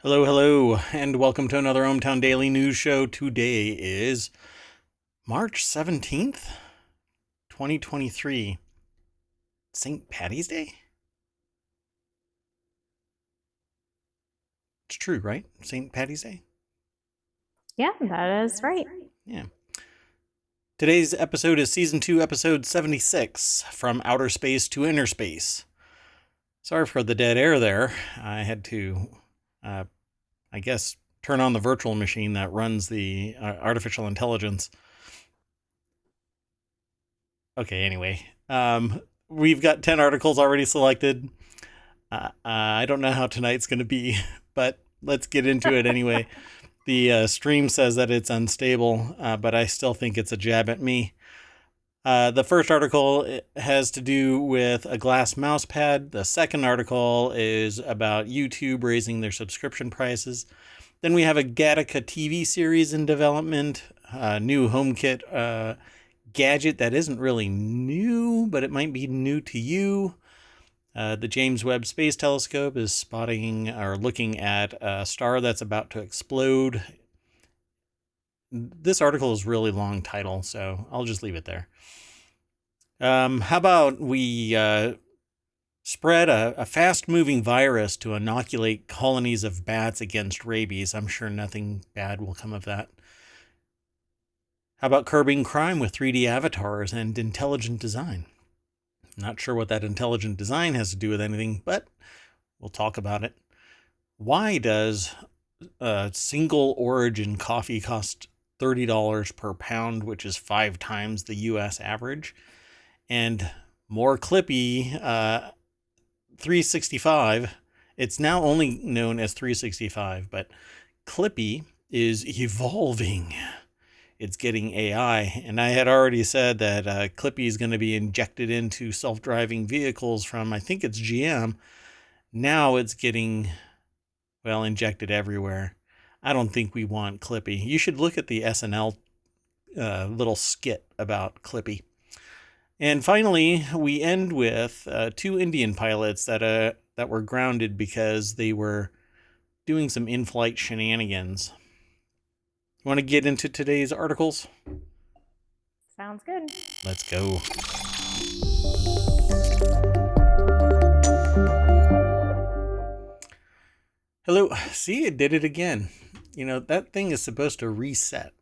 Hello, hello, and welcome to another ohmTown Daily News Show. Today is March 17th, 2023. St. Patty's Day? It's true, right? St. Patty's Day? Yeah, that is right. Yeah. Today's episode is Season 2, Episode 76, From Outer Space to Inner Space. Sorry for the dead air there. I had to, I guess, turn on the virtual machine that runs the artificial intelligence. Okay, anyway. We've got 10 articles already selected. I don't know how tonight's going to be, but let's get into it anyway. The stream says that it's unstable, but I still think it's a jab at me. The first article has to do with a glass mouse pad. The second article is about YouTube raising their subscription prices. Then we have a Gattaca TV series in development, a new Homekit gadget that isn't really new, but it might be new to you. The James Webb Space Telescope is spotting or looking at a star that's about to explode. This article is really long title, so I'll just leave it there. How about we spread a fast-moving virus to inoculate colonies of bats against rabies? I'm sure nothing bad will come of that. How about curbing crime with 3D avatars and intelligent design? Not sure what that intelligent design has to do with anything, but we'll talk about it. Why does a single origin coffee cost $30 per pound, which is 5 times the US average? And more Clippy 365. It's now only known as 365, but Clippy is evolving. It's getting AI. And I had already said that Clippy is going to be injected into self-driving vehicles from, I think it's GM. Now it's getting, well, injected everywhere. I don't think we want Clippy. You should look at the SNL little skit about Clippy. And finally, we end with 2 Indian pilots that were grounded because they were doing some in-flight shenanigans. You want to get into today's articles? Sounds good. Let's go. Hello. See, it did it again. You know, that thing is supposed to reset.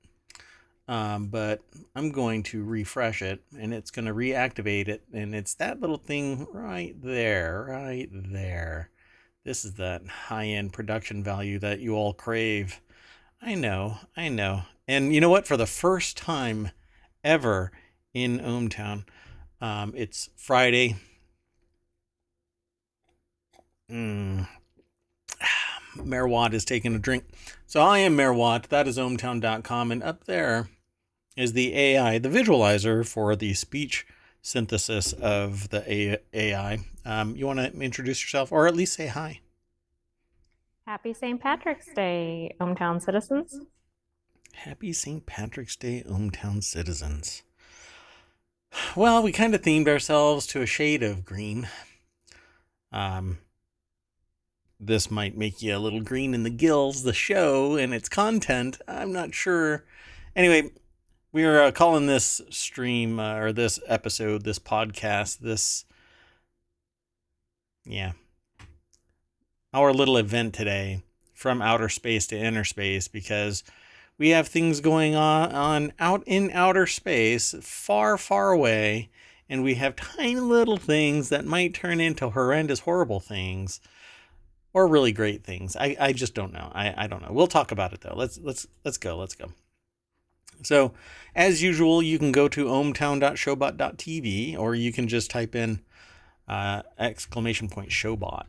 But I'm going to refresh it, and it's going to reactivate it, and it's that little thing right there. This is that high-end production value that you all crave. I know. And you know what? For the first time ever in ohmTown, it's Friday. Mayor Watt is taking a drink. So I am Mayor Watt. That is ohmTown.com. And up there is the AI, the visualizer for the speech synthesis of the AI. You want to introduce yourself or at least say hi? Happy St. Patrick's Day, hometown citizens. Happy St. Patrick's Day, ohmTown citizens. Well, we kind of themed ourselves to a shade of green. This might make you a little green in the gills, the show and its content. I'm not sure. Anyway, we're calling this stream or this episode, this podcast, our little event today, From Outer Space to Inner Space, because we have things going on out in outer space, far, far away, and we have tiny little things that might turn into horrendous, horrible things, or really great things. I just don't know. I don't know. We'll talk about it though. Let's go. So, as usual, you can go to ohmtown.showbot.tv, or you can just type in !showbot.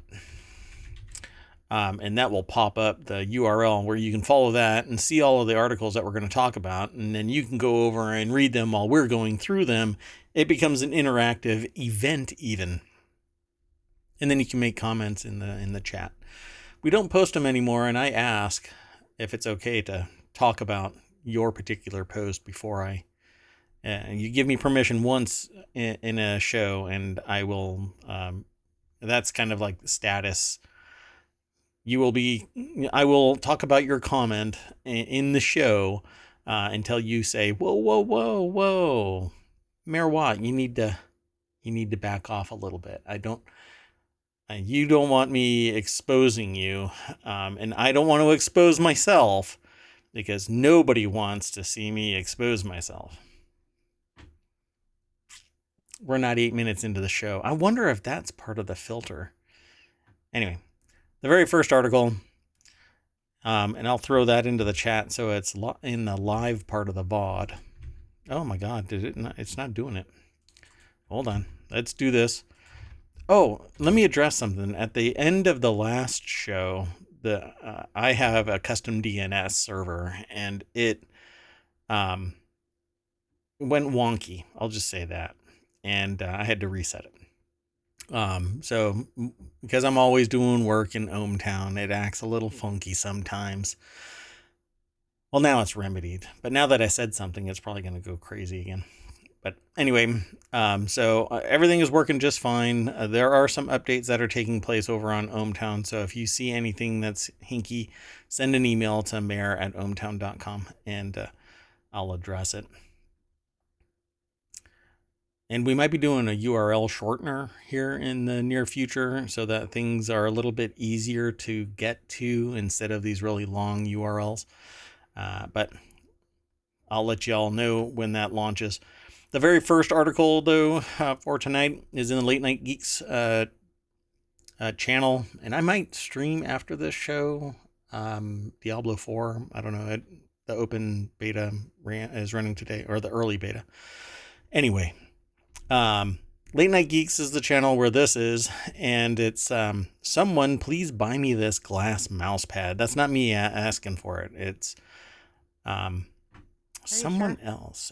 And that will pop up the URL where you can follow that and see all of the articles that we're going to talk about. And then you can go over and read them while we're going through them. It becomes an interactive event even. And then you can make comments in the chat. We don't post them anymore, and I ask if it's okay to talk about your particular post before you give me permission once in a show, and I will, that's kind of like the status I will talk about your comment in the show until you say, whoa, whoa, whoa, whoa, Mayor Watt, you need to back off a little bit. You don't want me exposing you, and I don't want to expose myself because nobody wants to see me expose myself. We're not 8 minutes into the show. I wonder if that's part of the filter. Anyway, the very first article, and I'll throw that into the chat so it's in the live part of the VOD. Oh my God, it's not doing it. Hold on, let's do this. Oh, let me address something. At the end of the last show, I have a custom DNS server, and it went wonky. I'll just say that, and I had to reset it. So because I'm always doing work in ohmTown, it acts a little funky sometimes. Well, now it's remedied, but now that I said something, it's probably going to go crazy again. But anyway, so everything is working just fine. There are some updates that are taking place over on ohmTown. So if you see anything that's hinky, send an email to mayor@ohmtown.com and I'll address it. And we might be doing a URL shortener here in the near future so that things are a little bit easier to get to instead of these really long URLs. But I'll let you all know when that launches. The very first article, though, for tonight is in the Late Night Geeks channel, and I might stream after this show. Diablo 4, I don't know, the open beta is running today, or the early beta. Anyway, Late Night Geeks is the channel where this is, and it's someone please buy me this glass mouse pad. That's not me asking for it. It's someone else.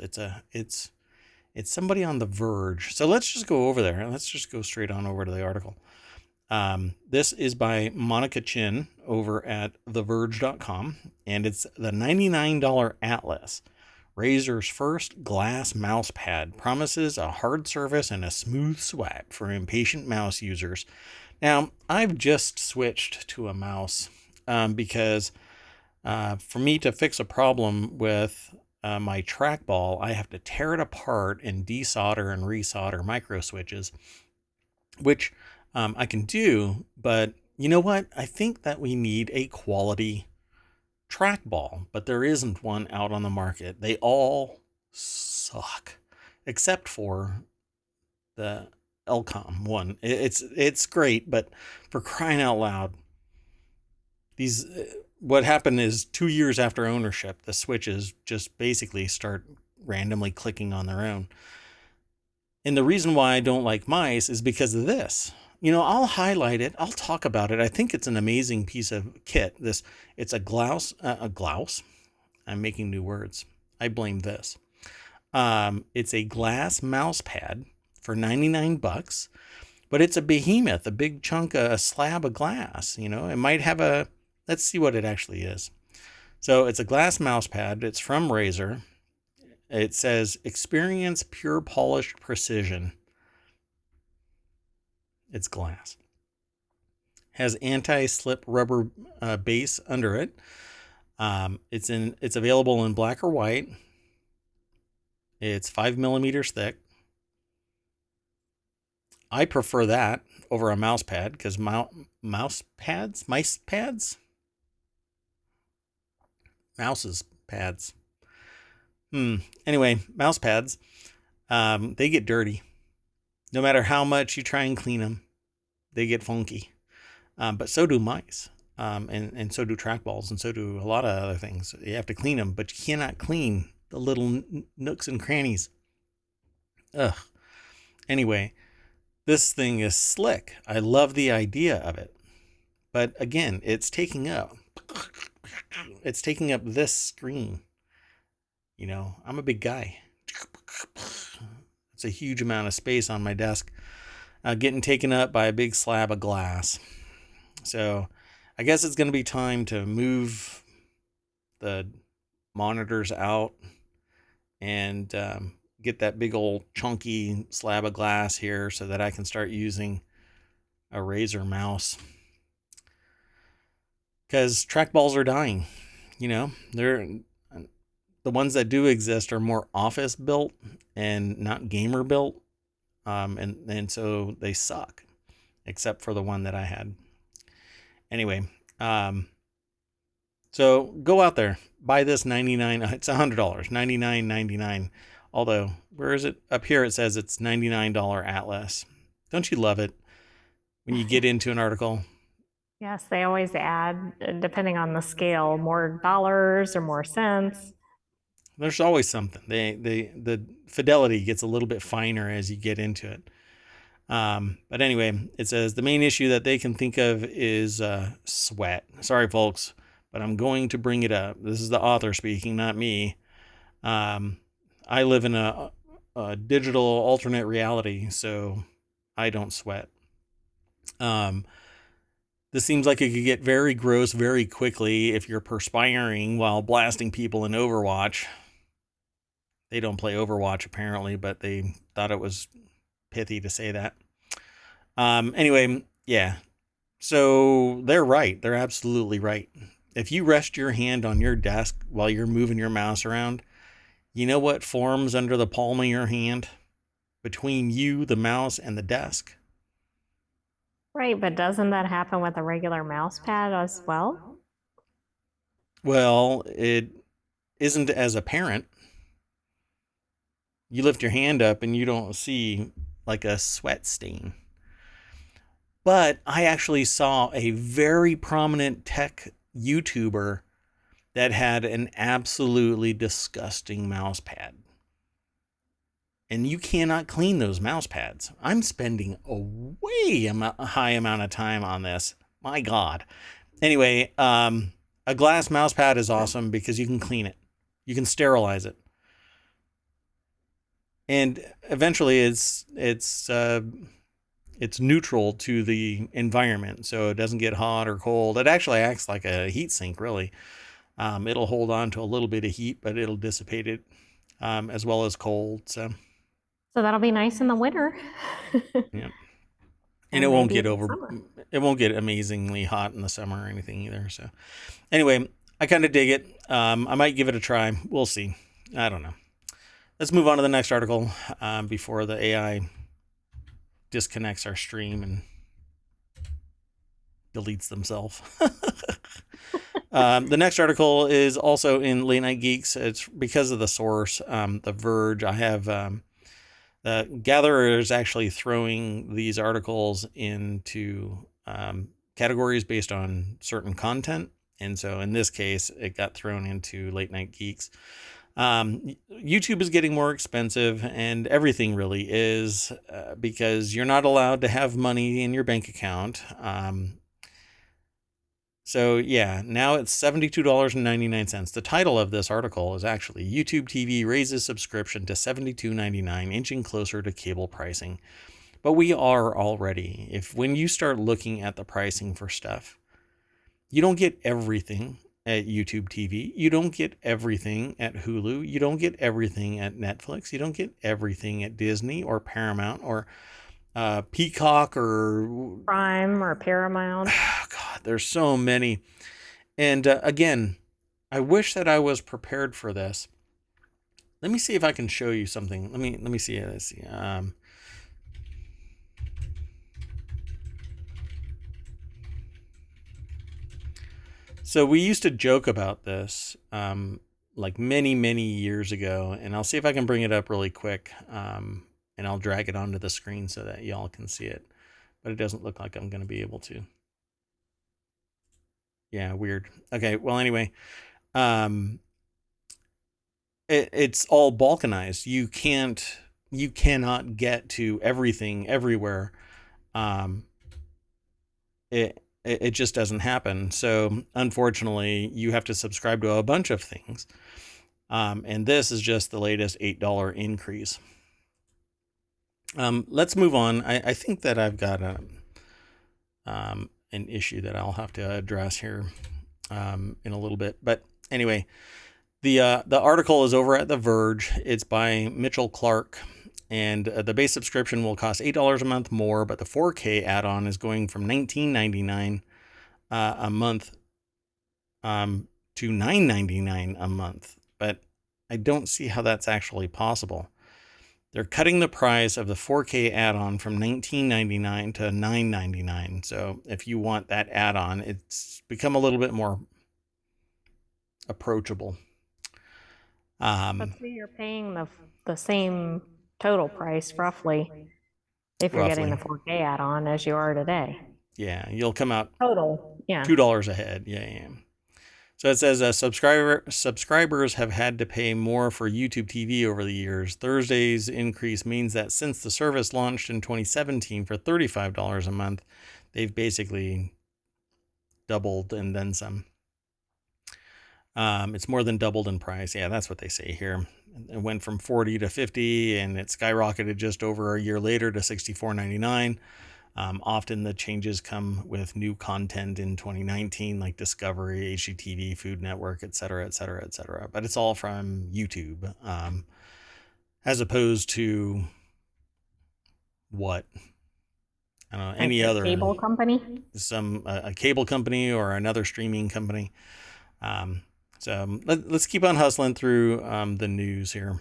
It's somebody on The Verge. So let's just go over there and let's just go straight on over to the article. This is by Monica Chin over at TheVerge.com, and it's the $99 Atlas. Razer's first glass mouse pad promises a hard surface and a smooth swipe for impatient mouse users. Now, I've just switched to a mouse because for me to fix a problem with my trackball, I have to tear it apart and desolder and resolder micro switches, which I can do. But you know what? I think that we need a quality trackball, but there isn't one out on the market. They all suck, except for the Elcom one. It's great, but for crying out loud, these. What happened is 2 years after ownership, the switches just basically start randomly clicking on their own. And the reason why I don't like mice is because of this. I'll highlight it. I'll talk about it. I think it's an amazing piece of kit. It's a glouse. I'm making new words. I blame this. It's a glass mouse pad for $99, but it's a behemoth, a big chunk, a slab of glass. It might have let's see what it actually is. So it's a glass mouse pad. It's from Razer. It says, experience pure polished precision. It's glass. Has anti-slip rubber base under it. It's available in black or white. It's 5 millimeters thick. I prefer that over a mouse pad because mice pads. Anyway, mouse pads, they get dirty. No matter how much you try and clean them, they get funky. But so do mice, and so do trackballs, and so do a lot of other things. You have to clean them, but you cannot clean the little nooks and crannies. Ugh. Anyway, this thing is slick. I love the idea of it. But again, it's taking up this screen. I'm a big guy. It's a huge amount of space on my desk, getting taken up by a big slab of glass. So I guess it's going to be time to move the monitors out and get that big old chunky slab of glass here so that I can start using a Razer mouse. because trackballs are dying. They're the ones that do exist are more office built and not gamer built, and so they suck, except for the one that I had. Anyway, so go out there, buy this 99. It's $100, $99.99. Although, where is it? Up here it says it's $99 Atlas. Don't you love it when you get into an article? Yes, they always add, depending on the scale, more dollars or more cents. There's always something. The fidelity gets a little bit finer as you get into it. But anyway, it says the main issue that they can think of is sweat. Sorry, folks, but I'm going to bring it up. This is the author speaking, not me. I live in a digital alternate reality, so I don't sweat. This seems like it could get very gross very quickly if you're perspiring while blasting people in Overwatch. They don't play Overwatch apparently, but they thought it was pithy to say that. Anyway, yeah. So they're right. They're absolutely right. If you rest your hand on your desk while you're moving your mouse around, you know what forms under the palm of your hand between you, the mouse, and the desk? Right, but doesn't that happen with a regular mouse pad as well? Well, it isn't as apparent. You lift your hand up and you don't see like a sweat stain. But I actually saw a very prominent tech YouTuber that had an absolutely disgusting mouse pad. And you cannot clean those mouse pads. I'm spending a way high amount of time on this. My God. Anyway, a glass mouse pad is awesome because you can clean it. You can sterilize it. And eventually it's neutral to the environment, so it doesn't get hot or cold. It actually acts like a heat sink, really. It'll hold on to a little bit of heat, but it'll dissipate it, as well as cold. So that'll be nice in the winter. yeah, and it won't get it won't get amazingly hot in the summer or anything either. So anyway, I kind of dig it. I might give it a try. We'll see. I don't know. Let's move on to the next article before the AI disconnects our stream and deletes themselves. The next article is also in Late Night Geeks. It's because of the source, The Verge. I have the Gatherer is actually throwing these articles into categories based on certain content. And so in this case, it got thrown into Late Night Geeks. YouTube is getting more expensive, and everything really is, because you're not allowed to have money in your bank account. So yeah, now it's $72.99. The title of this article is actually YouTube TV raises subscription to $72.99, inching closer to cable pricing. But we are already. When you start looking at the pricing for stuff, you don't get everything at YouTube TV. You don't get everything at Hulu. You don't get everything at Netflix. You don't get everything at Disney or Paramount or Peacock or Prime or Paramount. Oh, God, there's so many. And again, I wish that I was prepared for this. Let me see if I can show you something. Let me see. Let's see. So we used to joke about this like many, many years ago, and I'll see if I can bring it up really quick, and I'll drag it onto the screen so that y'all can see it, but it doesn't look like I'm going to be able to. Yeah, weird. Okay, well, anyway, it's all balkanized. You cannot get to everything everywhere. It just doesn't happen. So unfortunately, you have to subscribe to a bunch of things. And this is just the latest $8 increase. Let's move on. I think that I've got an issue that I'll have to address here in a little bit. But anyway, the article is over at The Verge. It's by Mitchell Clark. And the base subscription will cost $8 a month more, but the 4K add-on is going from $19.99 a month to $9.99 a month, but I don't see how that's actually possible. They're cutting the price of the 4K add-on from $19.99 to $9.99. So if you want that add-on, it's become a little bit more approachable. But so you're paying the same total price roughly if you're getting the 4K add-on as you are today. Yeah, you'll come out Total, yeah. $2 ahead. Yeah. So it says subscribers have had to pay more for YouTube TV over the years. Thursday's increase means that since the service launched in 2017 for $35 a month, they've basically doubled and then some. It's more than doubled in price. Yeah, that's what they say here. It went from 40 to 50, and it skyrocketed just over a year later to $64.99. Often the changes come with new content in 2019, like Discovery, HGTV, Food Network, etc., etc., etc. But it's all from YouTube, as opposed to what? I don't know, any other cable company, a cable company or another streaming company. So let's keep on hustling through the news here.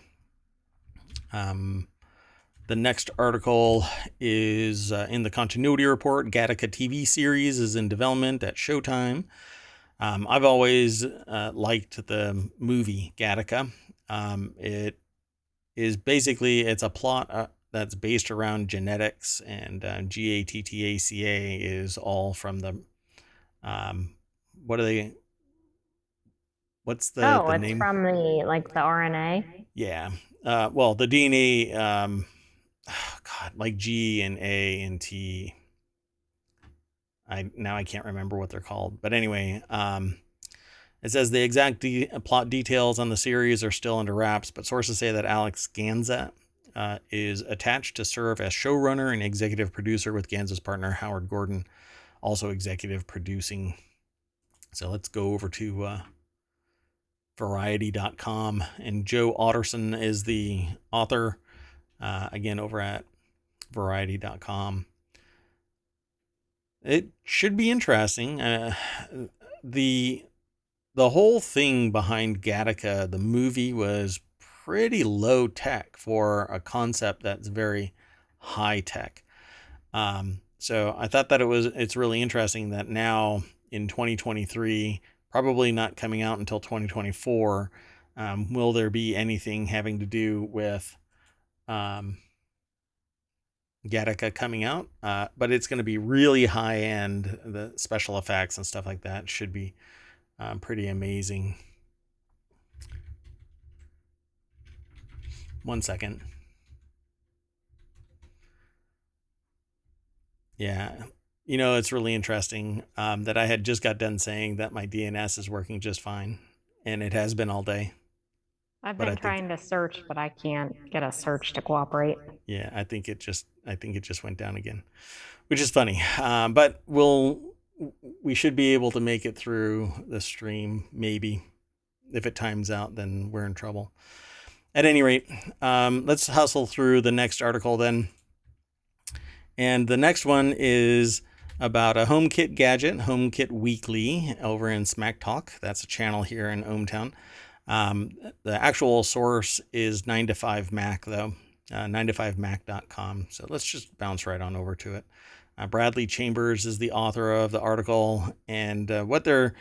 The next article is in the continuity report. Gattaca TV series is in development at Showtime. I've always liked the movie Gattaca. It is basically, it's a plot that's based around genetics, and Gattaca is all from the what's the it's name? from the RNA. Yeah. Well, the DNA, like G and A and T. I can't remember what they're called, but anyway, it says the exact plot details on the series are still under wraps, but sources say that Alex Ganza is attached to serve as showrunner and executive producer, with Ganza's partner Howard Gordon also executive producing. So let's go over to Variety.com, and Joe Otterson is the author. Again, over at Variety.com. It should be interesting. The whole thing behind Gattaca, the movie, was pretty low tech for a concept that's very high tech. So I thought that it's really interesting that now in 2023, probably not coming out until 2024, will there be anything having to do with Gattaca coming out, but it's going to be really high end. The special effects and stuff like that should be pretty amazing. One second. Yeah, it's really interesting that I had just got done saying that my DNS is working just fine, and it has been all day. I've been trying to search, but I can't get a search to cooperate. Yeah, I think it just went down again, which is funny. But we should be able to make it through the stream. Maybe if it times out, then we're in trouble. At any rate, let's hustle through the next article then. And the next one is about a HomeKit gadget, HomeKit Weekly, over in Smack Talk. That's a channel here in ohmTown. The actual source is 9to5Mac, though, 9to5Mac.com. So let's just bounce right on over to it. Bradley Chambers is the author of the article, and what they're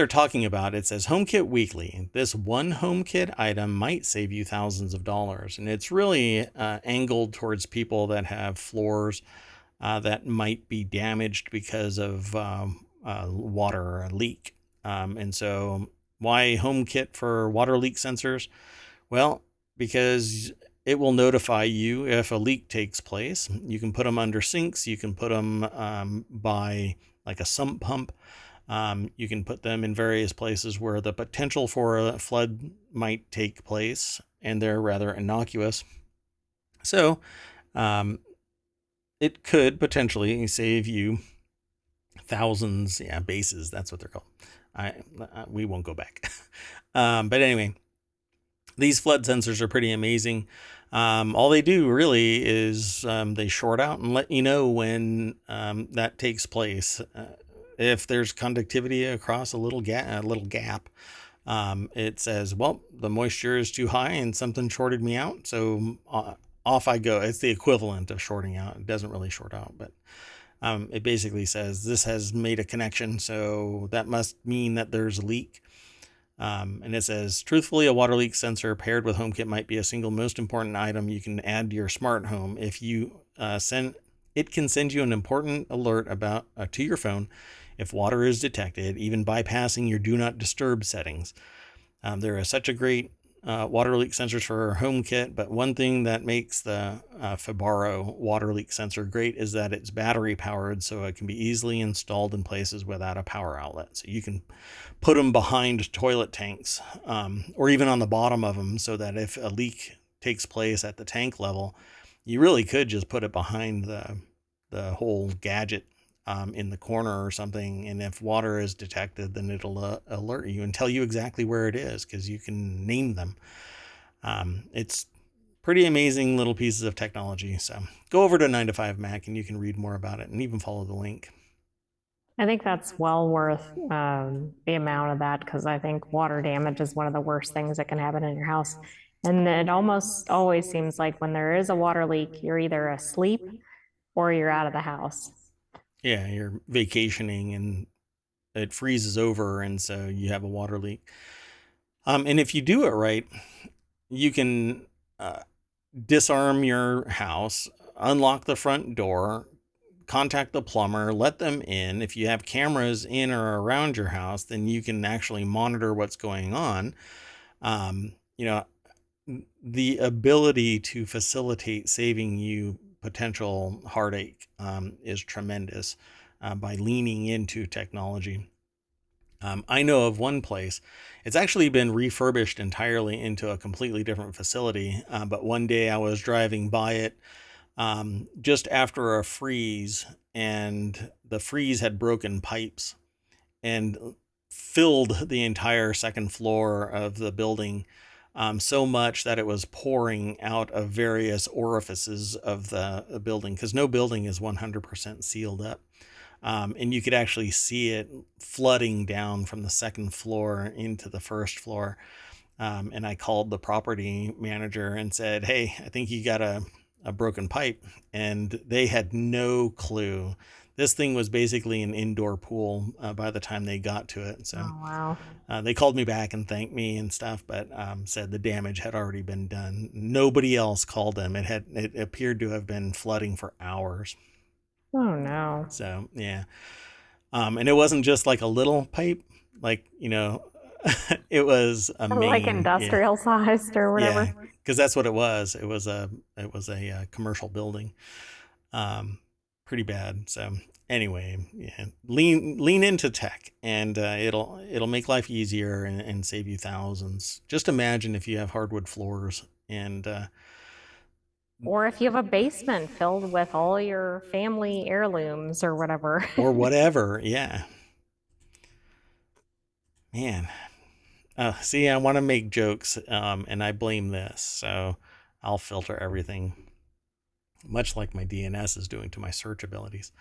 talking about, it says HomeKit Weekly. This one HomeKit item might save you thousands of dollars, and it's really angled towards people that have floors that might be damaged because of water or a leak. And so why HomeKit for water leak sensors? Well, because it will notify you if a leak takes place. You can put them under sinks. You can put them by like a sump pump. You can put them in various places where the potential for a flood might take place, and they're rather innocuous. So it could potentially save you thousands, bases, that's what they're called. We won't go back. But anyway, these flood sensors are pretty amazing. All they do really is they short out and let you know when that takes place. if there's conductivity across a little gap, it says, well, the moisture is too high and something shorted me out. So off I go. It's the equivalent of shorting out. It doesn't really short out, but it basically says this has made a connection. So that must mean that there's a leak. And it says, truthfully, a water leak sensor paired with HomeKit might be a single most important item you can add to your smart home. If you it can send you an important alert about to your phone if water is detected, even bypassing your do not disturb settings. There are such a great water leak sensors for HomeKit, but one thing that makes the Fibaro water leak sensor great is that it's battery powered, so it can be easily installed in places without a power outlet. So you can put them behind toilet tanks, or even on the bottom of them, so that if a leak takes place at the tank level, you really could just put it behind the whole gadget in the corner or something, and if water is detected, then it'll alert you and tell you exactly where it is, because you can name them. It's pretty amazing little pieces of technology. So go over to 9 to 5 Mac and you can read more about it and even follow the link. I think that's well worth the amount of that, because I think water damage is one of the worst things that can happen in your house. And it almost always seems like when there is a water leak, you're either asleep or you're out of the house. Yeah, you're vacationing and it freezes over, and so you have a water leak. And if you do it right, you can disarm your house, unlock the front door, contact the plumber, let them in. If you have cameras in or around your house, then you can actually monitor what's going on. You know, the ability to facilitate saving you potential heartache is tremendous by leaning into technology. I know of one place. It's actually been refurbished entirely into a completely different facility. But one day I was driving by it just after a freeze, and the freeze had broken pipes and filled the entire second floor of the building, so much that it was pouring out of various orifices of the building, because no building is 100% sealed up. And you could actually see it flooding down from the second floor into the first floor. And I called the property manager and said, hey, I think you got a broken pipe. And they had no clue. This thing was basically an indoor pool by the time they got to it. So Oh, wow. they called me back and thanked me and stuff, but said the damage had already been done. Nobody else called them. It appeared to have been flooding for hours. Oh, no. So yeah. And it wasn't just like a little pipe, like, it was a Like main. industrial sized or Yeah, whatever. because that's what it was. It was a commercial building. Pretty bad. So anyway, yeah, lean into tech, and it'll make life easier and save you thousands. Just imagine if you have hardwood floors and Or if you have a basement filled with all your family heirlooms or whatever. or whatever. Yeah, man. See, I want to make jokes, and I blame this, so I'll filter everything, much like my DNS is doing to my search abilities.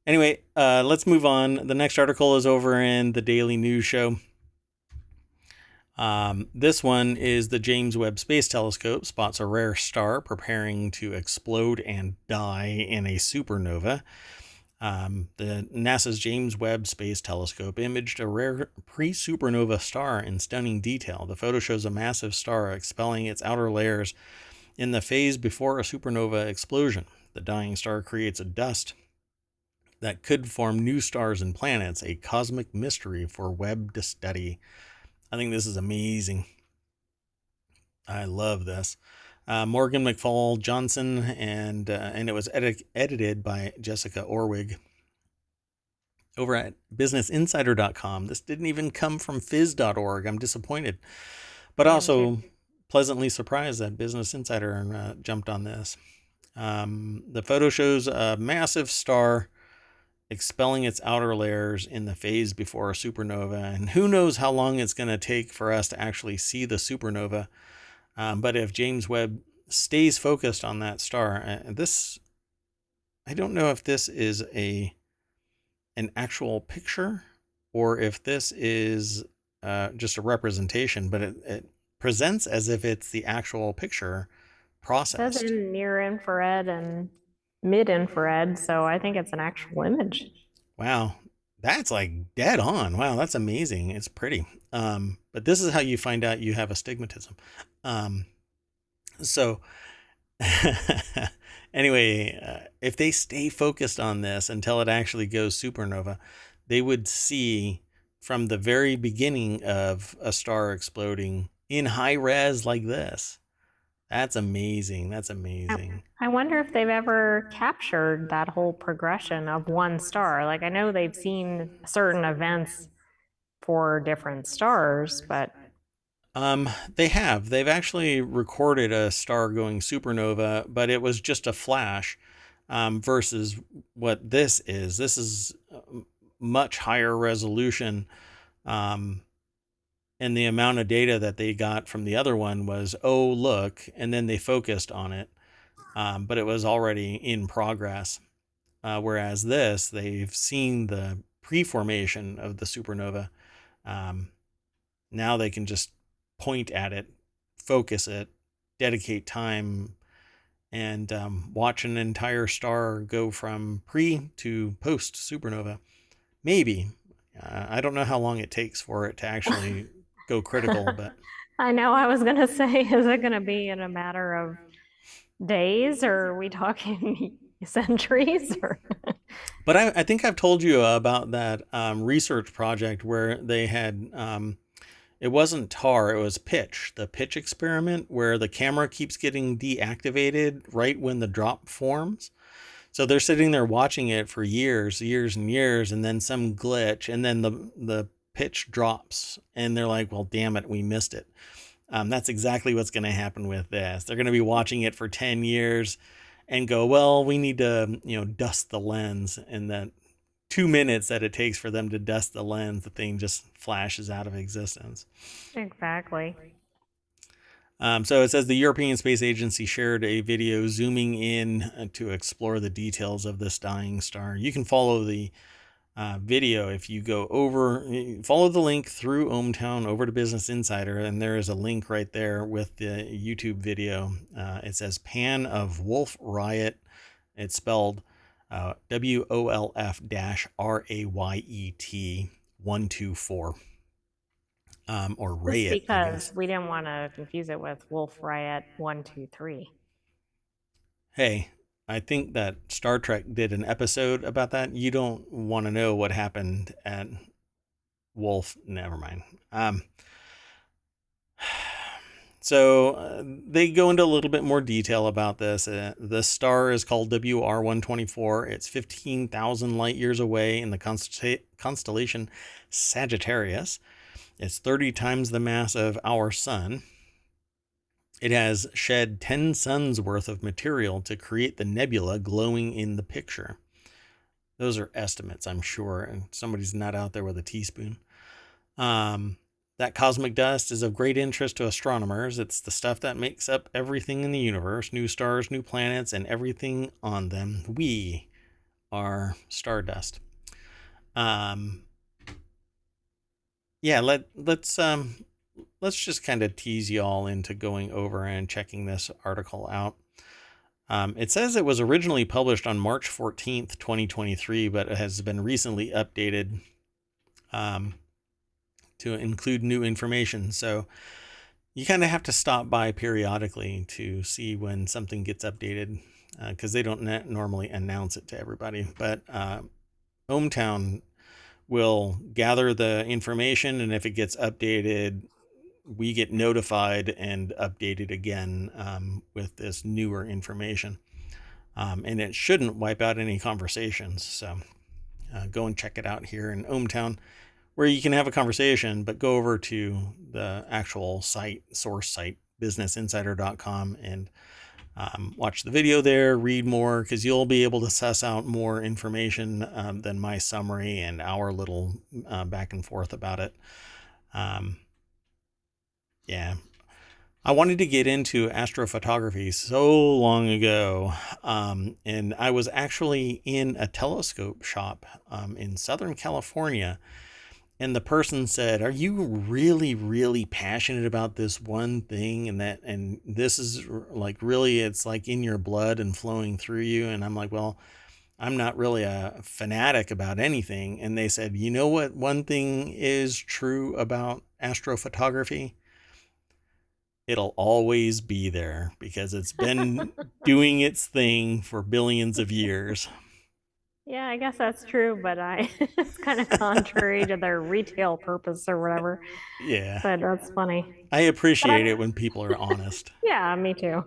Anyway, let's move on. The next article is over in the Daily News Show. This one is the James Webb Space Telescope spots a rare star preparing to explode and die in a supernova. The NASA's James Webb Space Telescope imaged a rare pre-supernova star in stunning detail. The photo shows a massive star expelling its outer layers in the phase before a supernova explosion. The dying star creates a dust that could form new stars and planets, a cosmic mystery for Webb to study. I think this is amazing. I love this. Morgan McFall Johnson, and it was edited by Jessica Orwig over at businessinsider.com. This didn't even come from phys.org. I'm disappointed, but also pleasantly surprised that Business Insider jumped on this. The photo shows a massive star expelling its outer layers in the phase before a supernova, and who knows how long it's going to take for us to actually see the supernova. But if James Webb stays focused on that star, I don't know if this is an actual picture or if this is just a representation, but it presents as if it's the actual picture It says processed. in near infrared and mid infrared, so I think it's an actual image. Wow, that's like dead on. Wow, that's amazing. It's pretty. But this is how you find out you have astigmatism. Um, so anyway, if they stay focused on this until it actually goes supernova, they would see from the very beginning of a star exploding in high res like this. That's amazing. That's amazing. I wonder if they've ever captured that whole progression of one star. Like I know they've seen certain events for different stars, but They have. They've actually recorded a star going supernova, but it was just a flash versus what this is. This is much higher resolution. Um, and the amount of data that they got from the other one was, oh, look, and then they focused on it. But it was already in progress. Whereas this, they've seen the pre-formation of the supernova. Um, Now they can just point at it, focus it, dedicate time, and watch an entire star go from pre to post supernova. Maybe. I don't know how long it takes for it to actually go critical, but I know I was gonna say, is it gonna be in a matter of days or are we talking centuries or I think I've told you about that research project where they had it wasn't tar, it was pitch, the pitch experiment where the camera keeps getting deactivated right when the drop forms. So they're sitting there watching it for years, years and years, and then some glitch, and then the pitch drops, and they're like, "Well, damn it, we missed it." That's exactly what's going to happen with this. They're going to be watching it for 10 years and go, "Well, we need to, dust the lens," and then 2 minutes that it takes for them to dust the lens, the thing just flashes out of existence. exactly? So it says the European Space Agency shared a video zooming in to explore the details of this dying star. You can follow the video if you go over, follow the link through ohmTown over to Business Insider, and there is a link right there with the YouTube video. It says Pan of Wolf Riot. It's spelled WOLF-RAYET 124. Or Just Rayet, I guess. because we didn't want to confuse it with Wolf Riot 123. Hey, I think that Star Trek did an episode about that. You don't want to know what happened at Wolf. Never mind. So they go into a little bit more detail about this. The star is called WR124. It's 15,000 light years away in the constellation Sagittarius. It's 30 times the mass of our sun. It has shed 10 suns worth of material to create the nebula glowing in the picture. Those are estimates, I'm sure, and somebody's not out there with a teaspoon. That cosmic dust is of great interest to astronomers. It's the stuff that makes up everything in the universe, new stars, new planets, and everything on them. We are stardust. Yeah, let's just kind of tease y'all into going over and checking this article out. It says it was originally published on March 14th, 2023, but it has been recently updated to include new information. So you kind of have to stop by periodically to see when something gets updated because they don't normally announce it to everybody. But ohmTown will gather the information, and if it gets updated, we get notified and updated again with this newer information. And it shouldn't wipe out any conversations. So go and check it out here in ohmTown, where you can have a conversation, but go over to the actual site, source site, businessinsider.com, and watch the video there, read more, because you'll be able to suss out more information than my summary and our little back and forth about it. Yeah. I wanted to get into astrophotography so long ago, and I was actually in a telescope shop in Southern California, and the person said, "Are you really, really passionate about this one thing, and this is like really, it's like in your blood and flowing through you?" And I'm like, "Well, I'm not really a fanatic about anything." And they said, "You know what? One thing is true about astrophotography." It'll always be there because it's been doing its thing for billions of years. Yeah, I guess that's true, but it's kind of contrary to their retail purpose or whatever. Yeah. But that's funny. I But appreciate it when people are honest. yeah, me too.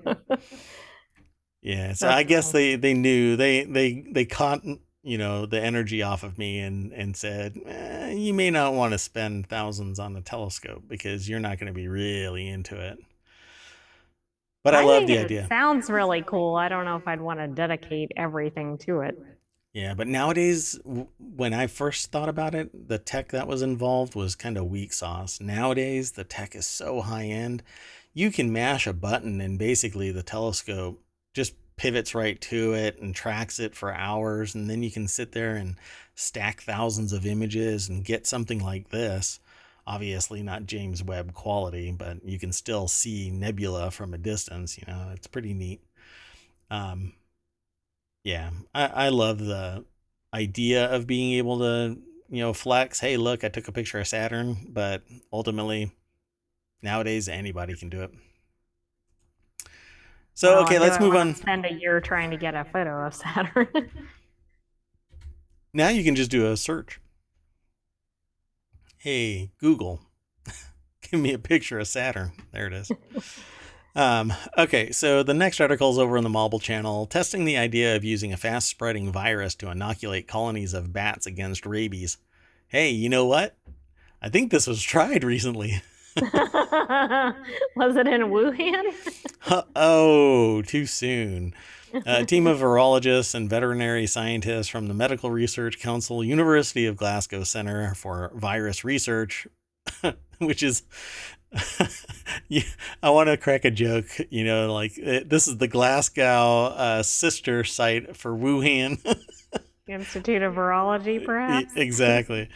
Yeah. So I That's guess funny. they knew they caught the energy off of me and said, you may not want to spend thousands on a telescope because you're not going to be really into it. But I I love think the it idea. sounds really cool. I don't know if I'd want to dedicate everything to it. Yeah, but nowadays, when I first thought about it, the tech that was involved was kind of weak sauce. Nowadays, the tech is so high end, you can mash a button and basically the telescope just pivots right to it and tracks it for hours. And then you can sit there and stack thousands of images and get something like this. Obviously, not James Webb quality, but you can still see nebula from a distance. It's pretty neat. Um, yeah, I love the idea of being able to, flex. Hey, look, I took a picture of Saturn, but ultimately, nowadays, anybody can do it. So, Well, okay, and do let's I move want to on. spend a year trying to get a photo of Saturn? Now you can just do a search. Hey, Google, give me a picture of Saturn. There it is. Okay, so the next article is over in the Marble channel, testing the idea of using a fast spreading virus to inoculate colonies of bats against rabies. Hey, you know what? I think this was tried recently. Was it in Wuhan? Oh, too soon. A team of virologists and veterinary scientists from the Medical Research Council, University of Glasgow Center for Virus Research, which is, I want to crack a joke, like this is the Glasgow sister site for Wuhan. Institute of Virology, perhaps? Exactly.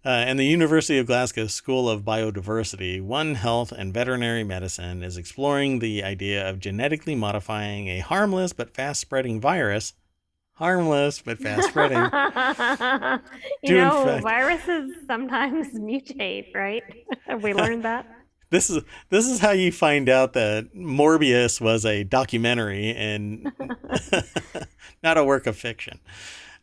And the University of Glasgow School of Biodiversity, One Health and Veterinary Medicine is exploring the idea of genetically modifying a harmless but fast spreading virus. Harmless but fast spreading. To in fact, Viruses sometimes mutate, right? Have we learned that? this is how you find out that Morbius was a documentary and not a work of fiction.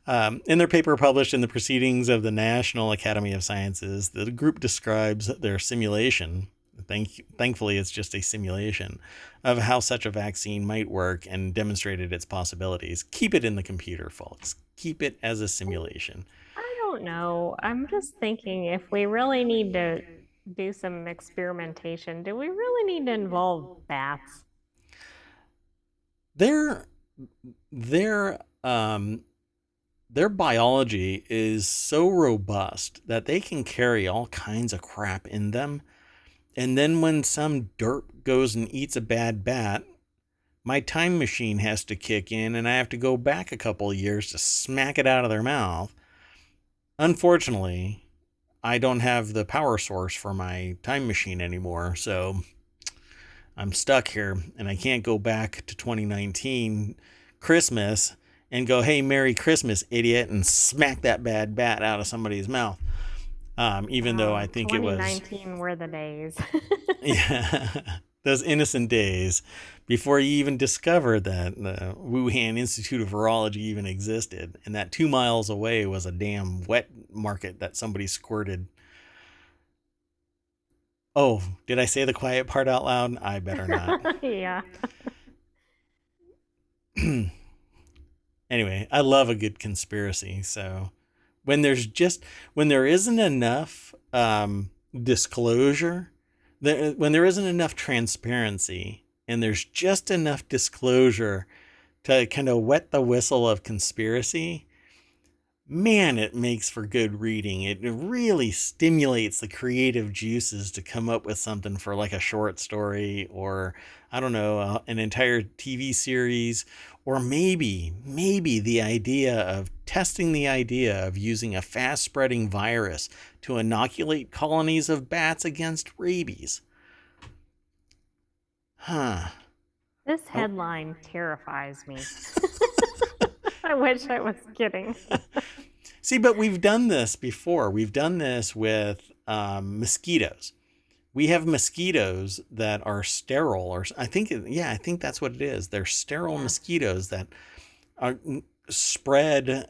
In their paper published in the Proceedings of the National Academy of Sciences, the group describes their simulation. Thankfully, it's just a simulation of how such a vaccine might work and demonstrated its possibilities. Keep it in the computer, folks. Keep it as a simulation. I don't know. I'm just thinking if we really need to do some experimentation, do we really need to involve bats? Their their their biology is so robust that they can carry all kinds of crap in them. And then when some derp goes and eats a bad bat, my time machine has to kick in and I have to go back a couple of years to smack it out of their mouth. Unfortunately, I don't have the power source for my time machine anymore, so I'm stuck here and I can't go back to 2019 Christmas and go, hey, Merry Christmas, idiot, and smack that bad bat out of somebody's mouth. Even though I think it was, 2019 were the days. yeah, those innocent days before you even discovered that the Wuhan Institute of Virology even existed, and that 2 miles away was a damn wet market that somebody squirted. Oh, did I say the quiet part out loud? I better not. Yeah. Anyway, I love a good conspiracy. So when when there isn't enough disclosure, when there isn't enough transparency, and there's just enough disclosure to kind of wet the whistle of conspiracy, man, it makes for good reading. It really stimulates the creative juices to come up with something for like a short story, or I don't know, an entire TV series, or maybe the idea of testing the idea of using a fast spreading virus to inoculate colonies of bats against rabies. Huh. This Oh, headline terrifies me. I wish I was kidding. see, but we've done this before. We've done this with mosquitoes. We have mosquitoes that are sterile, or I think that's what it is. They're sterile Yeah. mosquitoes that are spread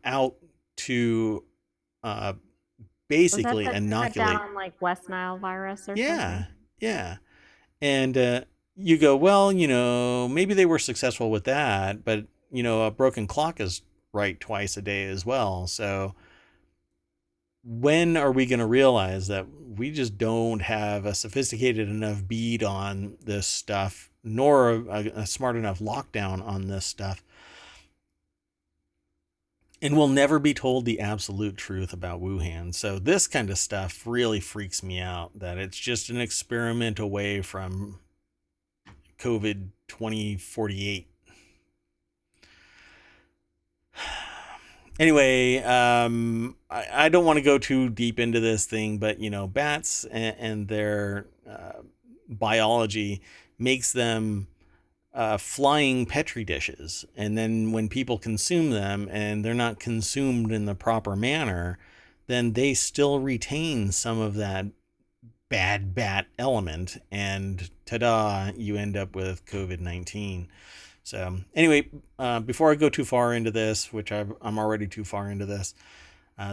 out to uh, Was that basically the cut down inoculate. on like West Nile virus or Yeah, something? yeah. And you go, well, maybe they were successful with that, but a broken clock is right twice a day as well. So when are we going to realize that we just don't have a sophisticated enough bead on this stuff, nor a smart enough lockdown on this stuff? And we'll never be told the absolute truth about Wuhan. So this kind of stuff really freaks me out, that it's just an experiment away from COVID 2048. Anyway, I don't want to go too deep into this thing, but bats and their biology makes them flying petri dishes, and then when people consume them and they're not consumed in the proper manner, then they still retain some of that bad bat element, and ta-da, you end up with COVID-19. So anyway, before I go too far into this, which I'm already too far into this,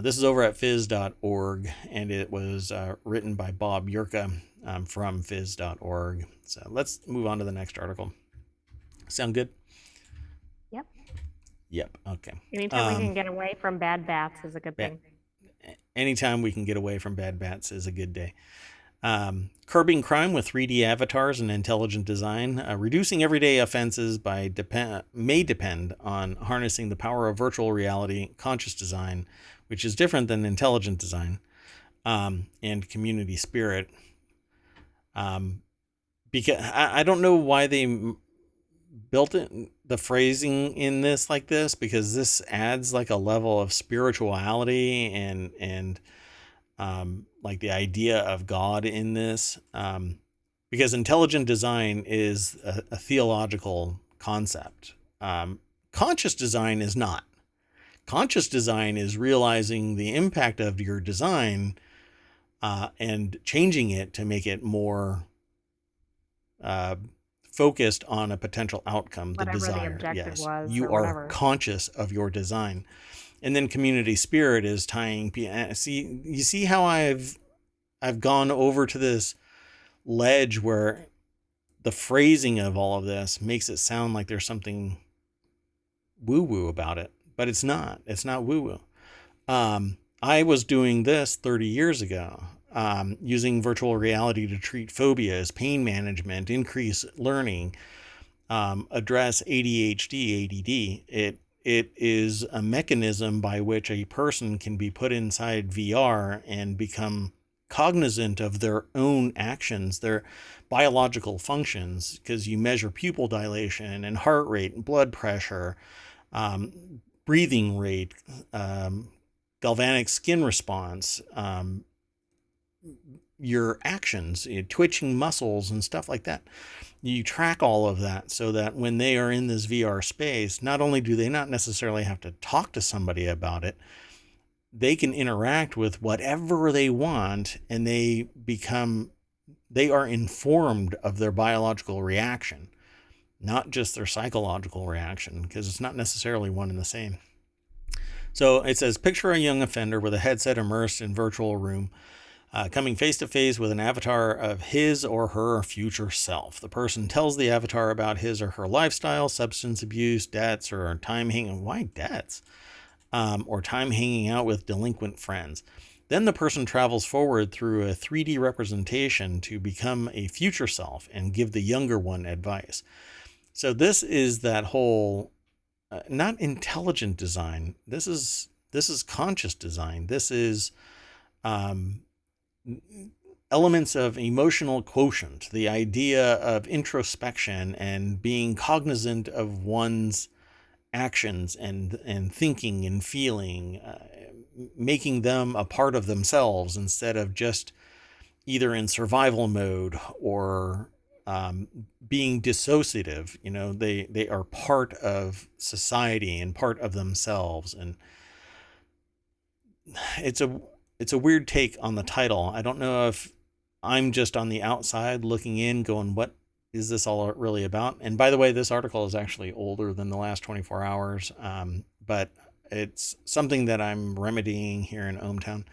this is over at phys.org, and it was written by Bob Yurka from phys.org. So let's move on to the next article. Sound good? Yep. Yep. Okay. Anytime we can get away from bad bats is a good thing. Anytime we can get away from bad bats is a good day. Curbing crime with 3D avatars and intelligent design. Reducing everyday offenses may depend on harnessing the power of virtual reality, conscious design, which is different than intelligent design, and community spirit. Because I don't know why they built the phrasing in this like this, because this adds like a level of spirituality and like the idea of God in this, because intelligent design is a theological concept. Conscious design is not. Conscious design is realizing the impact of your design and changing it to make it more focused on a potential outcome, Whatever the the desire. objective Yes, was you or are whatever. conscious of your design. And then community spirit is tying. You see how I've gone over to this ledge where the phrasing of all of this makes it sound like there's something woo woo about it, but it's not. It's not woo woo. I was doing this 30 years ago, using virtual reality to treat phobias, pain management, increase learning, address ADHD, ADD. It is a mechanism by which a person can be put inside VR and become cognizant of their own actions, their biological functions, because you measure pupil dilation and heart rate and blood pressure, breathing rate, galvanic skin response, your actions, twitching muscles and stuff like that. You track all of that so that when they are in this VR space, not only do they not necessarily have to talk to somebody about it, they can interact with whatever they want, and they are informed of their biological reaction, not just their psychological reaction, because it's not necessarily one and the same. So it says, picture a young offender with a headset immersed in virtual room, coming face to face with an avatar of his or her future self. The person tells the avatar about his or her lifestyle, substance abuse, debts, or time hanging. Why debts? Or time hanging out with delinquent friends. Then the person travels forward through a 3D representation to become a future self and give the younger one advice. So this is that whole, not intelligent design. This is This is conscious design. This is um, elements of emotional quotient, the idea of introspection and being cognizant of one's actions and thinking and feeling, making them a part of themselves instead of just either in survival mode or being dissociative. They are part of society and part of themselves. And it's a weird take on the title. I don't know if I'm just on the outside looking in going, what is this all really about? And by the way, this article is actually older than the last 24 hours, but it's something that I'm remedying here in ohmTown.